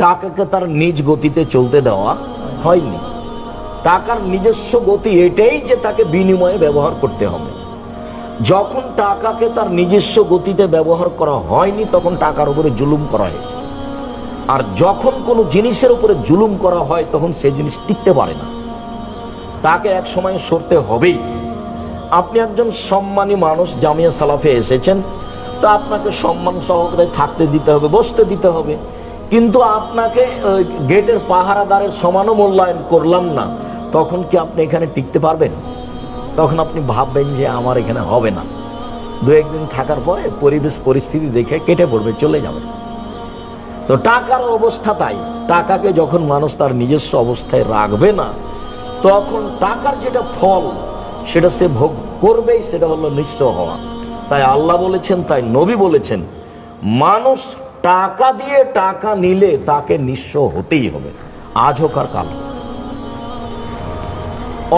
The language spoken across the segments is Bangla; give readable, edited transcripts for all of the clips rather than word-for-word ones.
টাকাকে তার নিজ গতিতে চলতে দেওয়া হয়নি। টাকার নিজস্ব গতি এটাই যে তাকে বিনিময়ে ব্যবহার করতে হবে। যখন টাকাকে তার নিজস্ব গতিতে ব্যবহার করা হয়নি তখন টাকার উপরে জুলুম করা হয়েছে। আর যখন কোনো জিনিসের উপরে জুলুম করা হয় তখন সে জিনিস টিকতে পারে না, তাকে এক সময় সরতে হবেই। আপনি একজন সম্মানী মানুষ, জামিয়া সালাফে এসেছেন, তো আপনাকে সম্মান সহকারে থাকতে দিতে হবে, বসতে দিতে হবে। কিন্তু আপনাকে গেটের পাহারাদারের সমানও মূল্যায়ন করলাম না, তখন কি আপনি এখানে টিকতে পারবেন? তখন আপনি ভাববেন যে আমার এখানে হবে না। দু একদিন থাকার পরে পরিবেশ পরিস্থিতি দেখে কেটে পড়বে, চলে যাবে। তো টাকার অবস্থা তাই। টাকাকে যখন মানুষ তার নিজস্ব অবস্থায় রাখবে না, তখন টাকার যেটা ফল সেটা সে ভোগ করবেই, সেটা হলো নিঃস্ব হওয়া। তাই আল্লাহ বলেছেন, তাই নবী বলেছেন, মানুষ টাকা দিয়ে টাকা নিলে তাকে নিঃস্ব হতেই হবে, আজ হোক আর কাল।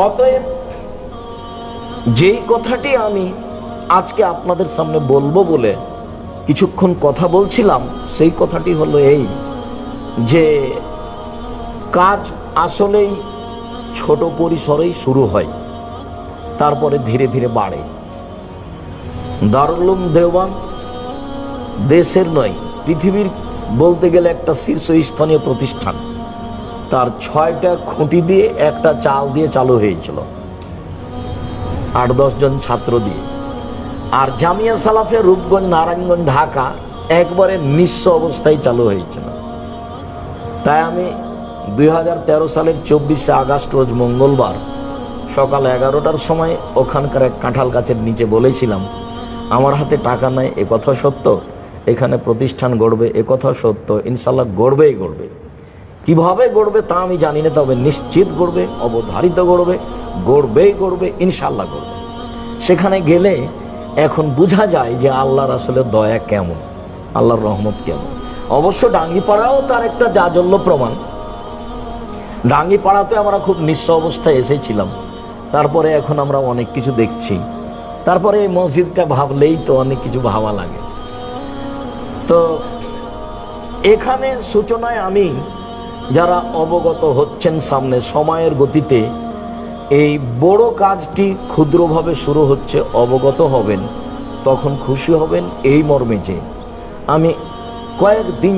অতএব যেই কথাটি আমি আজকে আপনাদের সামনে বলবো বলে কিছুক্ষণ কথা বলছিলাম, সেই কথাটি হলো এই যে কাজ আসলেই ছোট পরিসরেই শুরু হয়, তারপরে ধীরে ধীরে বাড়ে। দারুল উলুম দেওবন্দ দেশের নয়, পৃথিবীর বলতে গেলে একটা শীর্ষস্থানীয় প্রতিষ্ঠান। তার 6টা খুঁটি দিয়ে একটা চাল দিয়ে চালু হয়েছিল, 8-10 জন ছাত্র দিয়ে। আর জামিয়া সালাফে রূপগঞ্জ, নারায়ণগঞ্জ, ঢাকা একবারে নিঃস্ব অবস্থায় চালু হয়েছিল। তাই আমি 2013 সালের 24শে আগস্ট রোজ মঙ্গলবার সকাল 11টার সময় ওখানকার এক কাঁঠাল গাছের নিচে বলেছিলাম, আমার হাতে টাকা নাই এ কথা সত্য, এখানে প্রতিষ্ঠান গড়বে এ কথা সত্য, ইনশাল্লাহ গড়বেই গড়বে। কিভাবে গড়বে তা আমি জানি না, তবে নিশ্চিত গড়বে, অবধারিত গড়বে, গড়বেই গড়বে, ইনশাল্লাহ গড়বে। সেখানে গেলে এখন বোঝা যায় যে আল্লাহর আসলে দয়া কেমন, আল্লাহর রহমত কেমন। অবশ্য ডাঙ্গিপাড়াও তার একটা জাজল্য প্রমাণ। ডাঙ্গিপাড়াতে আমরা খুব নিঃস্ব অবস্থায় এসেছিলাম, তারপরে এখন আমরা অনেক কিছু দেখছি। তারপরে এই মসজিদটা ভাবলেই তো অনেক কিছু ভাবা লাগে। তো এখানে সূচনায় আমি যারা অবগত হচ্ছেন সামনে সময়ের গতিতে এই বড় কাজটি ক্ষুদ্রভাবে শুরু হচ্ছে, অবগত হবেন, তখন খুশি হবেন এই মর্মে যে আমি কয়েকদিন